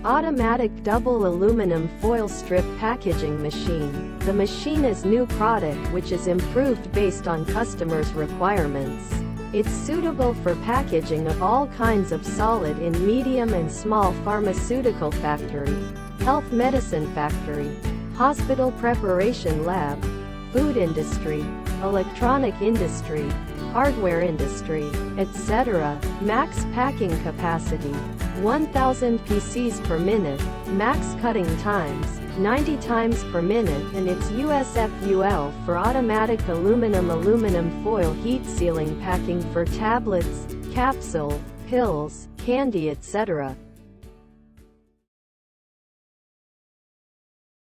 Automatic double aluminum foil strip packaging machine. The machine is new product which is improved based on customers' requirements. It's suitable for packaging of all kinds of solid in medium and small pharmaceutical factory, health medicine factory, hospital preparation lab, food industry, electronic industry, hardware industry, etc. Max packing capacity, 1000 PCs per minute, max cutting times, 90 times per minute, and it's USFUL for automatic aluminum foil heat sealing packing for tablets, capsule, pills, candy, etc.